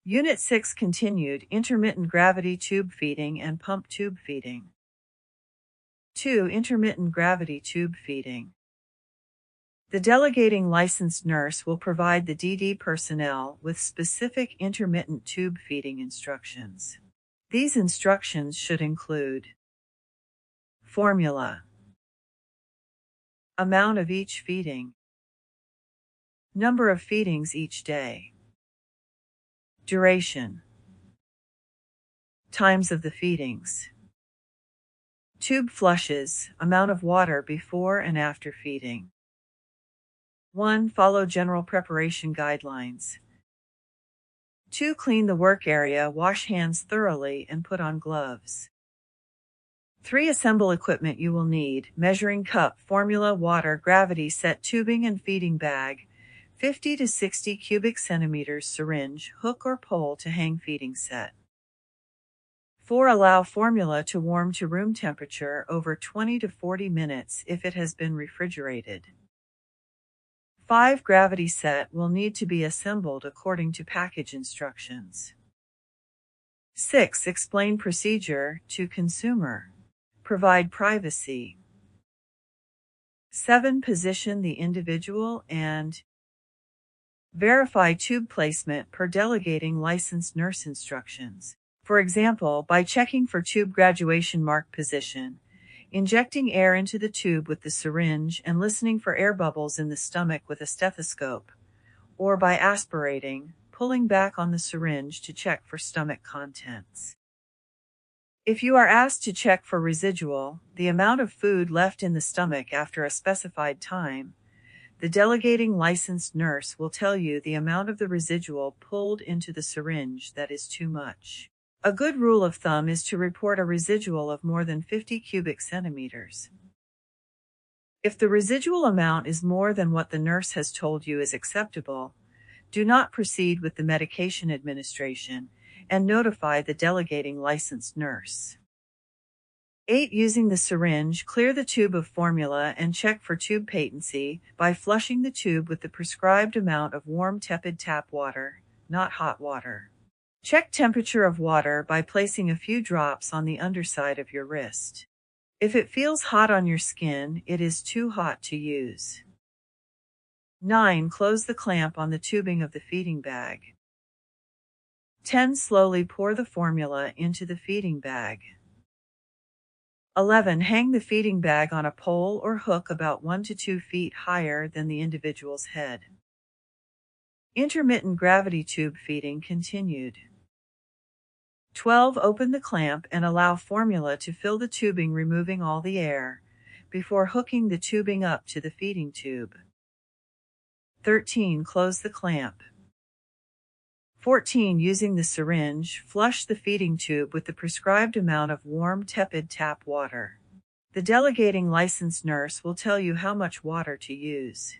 Unit 6 continued intermittent gravity tube feeding and pump tube feeding. 2. Intermittent gravity tube feeding. The delegating licensed nurse will provide the DD personnel with specific intermittent tube feeding instructions. These instructions should include formula, amount of each feeding, number of feedings each day, duration, times of the feedings, tube flushes, amount of water before and after feeding. 1. Follow general preparation guidelines. 2. Clean the work area, wash hands thoroughly, and put on gloves. 3. Assemble equipment you will need: measuring cup, formula, water, gravity set, tubing and feeding bag, 50 to 60 cubic centimeters syringe, hook or pole to hang feeding set. 4. Allow formula to warm to room temperature over 20 to 40 minutes if it has been refrigerated. 5. Gravity set will need to be assembled according to package instructions. 6. Explain procedure to consumer. Provide privacy. 7. Position the individual and verify tube placement per delegating licensed nurse instructions. For example, by checking for tube graduation mark position, injecting air into the tube with the syringe and listening for air bubbles in the stomach with a stethoscope, or by aspirating, pulling back on the syringe to check for stomach contents. If you are asked to check for residual, the amount of food left in the stomach after a specified time, the delegating licensed nurse will tell you the amount of the residual pulled into the syringe that is too much. A good rule of thumb is to report a residual of more than 50 cubic centimeters. If the residual amount is more than what the nurse has told you is acceptable, do not proceed with the medication administration and notify the delegating licensed nurse. 8. Using the syringe, clear the tube of formula and check for tube patency by flushing the tube with the prescribed amount of warm tepid tap water, not hot water. Check temperature of water by placing a few drops on the underside of your wrist. If it feels hot on your skin, it is too hot to use. 9. Close the clamp on the tubing of the feeding bag. 10. Slowly pour the formula into the feeding bag. 11. Hang the feeding bag on a pole or hook about 1 to 2 feet higher than the individual's head. Intermittent gravity tube feeding continued. 12. Open the clamp and allow formula to fill the tubing, removing all the air, before hooking the tubing up to the feeding tube. 13. Close the clamp. 14. Using the syringe, flush the feeding tube with the prescribed amount of warm, tepid tap water. The delegating licensed nurse will tell you how much water to use.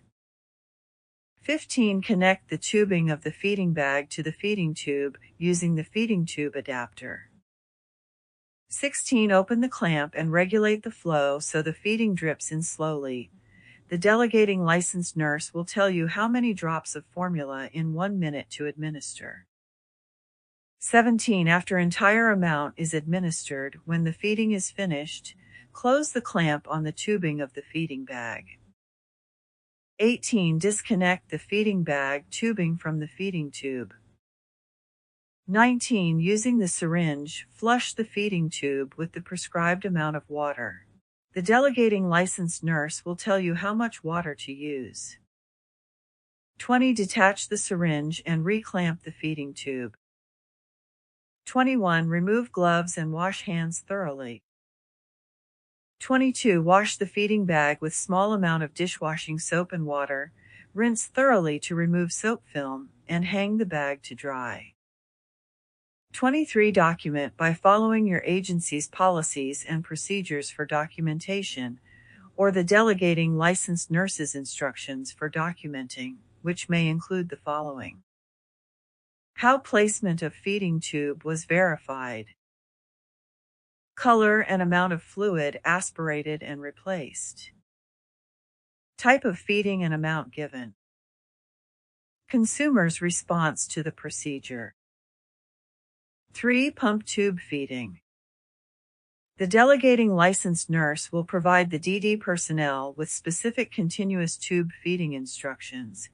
15. Connect the tubing of the feeding bag to the feeding tube using the feeding tube adapter. 16. Open the clamp and regulate the flow so the feeding drips in slowly. The delegating licensed nurse will tell you how many drops of formula in 1 minute to administer. 17. After entire amount is administered, when the feeding is finished, close the clamp on the tubing of the feeding bag. 18. Disconnect the feeding bag tubing from the feeding tube. 19. Using the syringe, flush the feeding tube with the prescribed amount of water. The delegating licensed nurse will tell you how much water to use. 20. Detach the syringe and reclamp the feeding tube. 21. Remove gloves and wash hands thoroughly. 22. Wash the feeding bag with small amount of dishwashing soap and water, rinse thoroughly to remove soap film, and hang the bag to dry. 23. Document by following your agency's policies and procedures for documentation, or the delegating licensed nurse's instructions for documenting, which may include the following. How placement of feeding tube was verified. Color and amount of fluid aspirated and replaced. Type of feeding and amount given. Consumer's response to the procedure. 3. Pump tube feeding. The delegating licensed nurse will provide the DD personnel with specific continuous tube feeding instructions,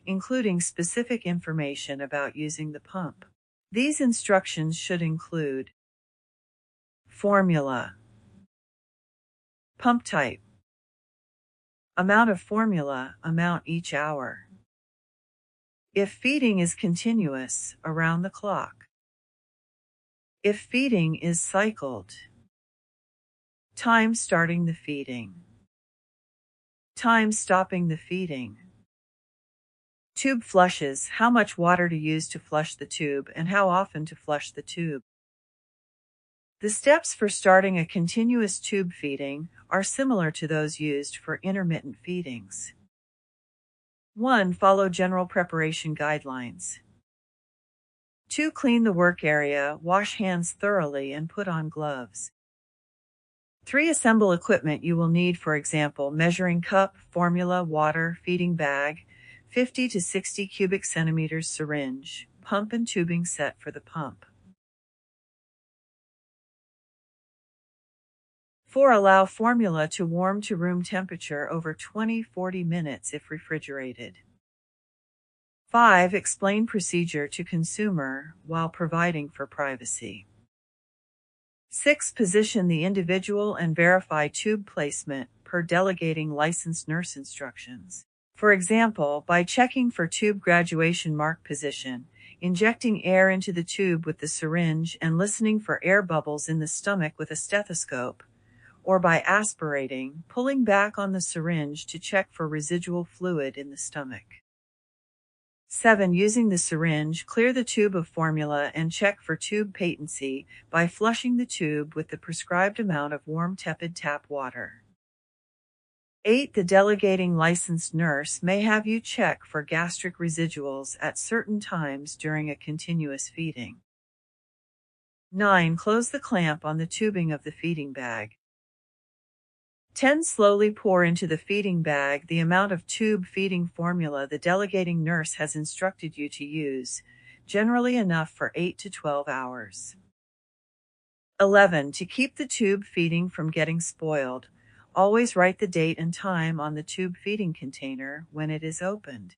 including specific information about using the pump. These instructions should include formula, pump type, amount of formula, amount each hour. If feeding is continuous, around the clock. If feeding is cycled, time starting the feeding, time stopping the feeding. Tube flushes, how much water to use to flush the tube and how often to flush the tube. The steps for starting a continuous tube feeding are similar to those used for intermittent feedings. 1. Follow general preparation guidelines. 2. Clean the work area, wash hands thoroughly and put on gloves. 3. Assemble equipment you will need, for example, measuring cup, formula, water, feeding bag, 50 to 60 cubic centimeters syringe, pump and tubing set for the pump. 4. Allow formula to warm to room temperature over 20-40 minutes if refrigerated. 5. Explain procedure to consumer while providing for privacy. 6. Position the individual and verify tube placement per delegating licensed nurse instructions. For example, by checking for tube graduation mark position, injecting air into the tube with the syringe and listening for air bubbles in the stomach with a stethoscope, or by aspirating, pulling back on the syringe to check for residual fluid in the stomach. 7. Using the syringe, clear the tube of formula and check for tube patency by flushing the tube with the prescribed amount of warm tepid tap water. 8. The delegating licensed nurse may have you check for gastric residuals at certain times during a continuous feeding. 9. Close the clamp on the tubing of the feeding bag. 10. Slowly pour into the feeding bag the amount of tube feeding formula the delegating nurse has instructed you to use, generally enough for 8 to 12 hours. 11. To keep the tube feeding from getting spoiled, always write the date and time on the tube feeding container when it is opened.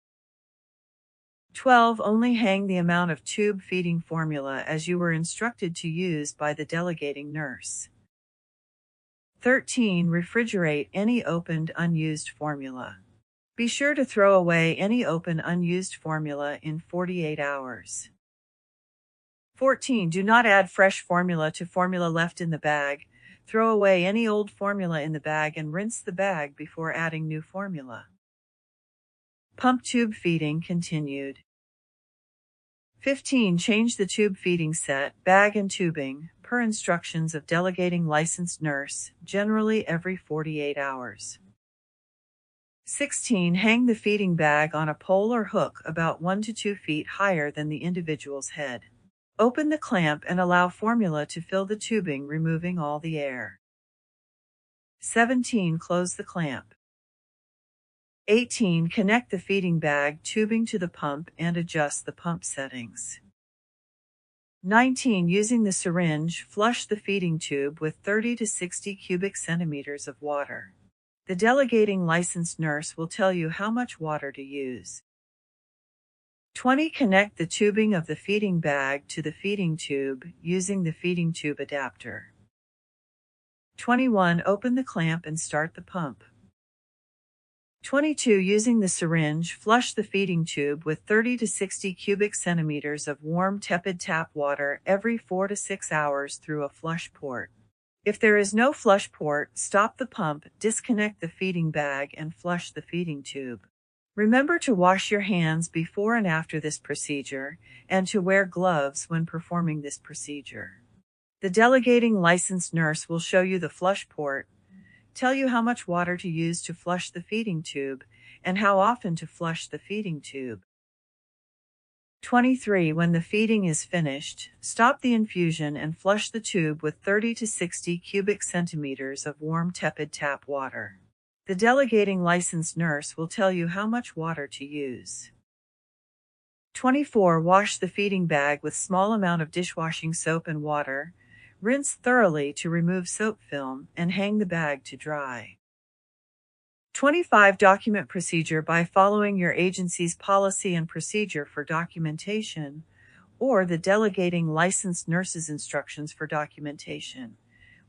12. Only hang the amount of tube feeding formula as you were instructed to use by the delegating nurse. 13. Refrigerate any opened unused formula. Be sure to throw away any open unused formula in 48 hours. 14. Do not add fresh formula to formula left in the bag. Throw away any old formula in the bag and rinse the bag before adding new formula. Pump tube feeding continued. 15. Change the tube feeding set, bag and tubing, per instructions of delegating licensed nurse, generally every 48 hours. 16. Hang the feeding bag on a pole or hook about 1 to 2 feet higher than the individual's head. Open the clamp and allow formula to fill the tubing, removing all the air. 17. Close the clamp. 18. Connect the feeding bag tubing to the pump and adjust the pump settings. 19. Using the syringe, flush the feeding tube with 30 to 60 cubic centimeters of water. The delegating licensed nurse will tell you how much water to use. 20. Connect the tubing of the feeding bag to the feeding tube using the feeding tube adapter. 21. Open the clamp and start the pump. 22. Using the syringe, flush the feeding tube with 30 to 60 cubic centimeters of warm tepid tap water every 4 to 6 hours through a flush port. If there is no flush port, stop the pump, disconnect the feeding bag, and flush the feeding tube. Remember to wash your hands before and after this procedure, and to wear gloves when performing this procedure. The delegating licensed nurse will show you the flush port, tell you how much water to use to flush the feeding tube, and how often to flush the feeding tube. 23. When the feeding is finished, stop the infusion and flush the tube with 30 to 60 cubic centimeters of warm tepid tap water. The delegating licensed nurse will tell you how much water to use. 24. Wash the feeding bag with small amount of dishwashing soap and water. Rinse thoroughly to remove soap film and hang the bag to dry. 25. Document procedure by following your agency's policy and procedure for documentation or the delegating licensed nurse's instructions for documentation,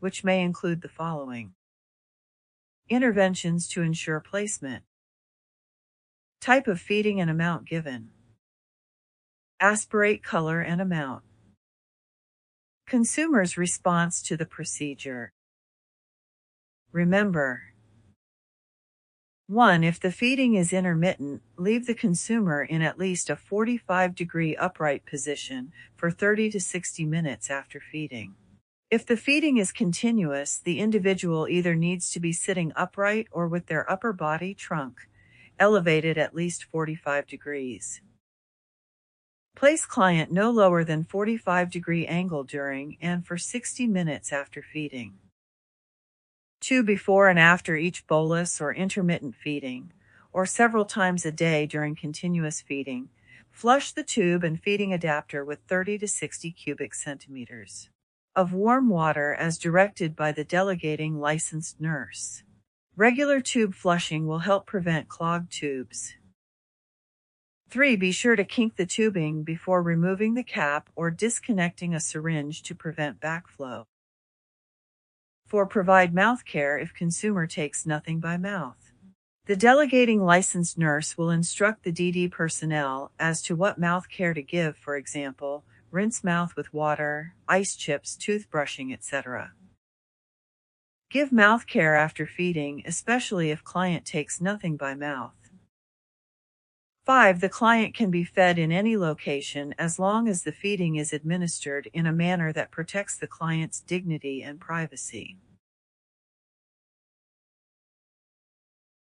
which may include the following. Interventions to ensure placement. Type of feeding and amount given. Aspirate color and amount. Consumer's response to the procedure. Remember, 1. If the feeding is intermittent, leave the consumer in at least a 45-degree upright position for 30 to 60 minutes after feeding. If the feeding is continuous, the individual either needs to be sitting upright or with their upper body trunk elevated at least 45 degrees. Place client no lower than 45-degree angle during and for 60 minutes after feeding. 2. Before and after each bolus or intermittent feeding, or several times a day during continuous feeding, flush the tube and feeding adapter with 30 to 60 cubic centimeters of warm water as directed by the delegating licensed nurse. Regular tube flushing will help prevent clogged tubes. 3. Be sure to kink the tubing before removing the cap or disconnecting a syringe to prevent backflow. 4. Provide mouth care if consumer takes nothing by mouth. The delegating licensed nurse will instruct the DD personnel as to what mouth care to give, for example, rinse mouth with water, ice chips, toothbrushing, etc. Give mouth care after feeding, especially if client takes nothing by mouth. 5. The client can be fed in any location as long as the feeding is administered in a manner that protects the client's dignity and privacy.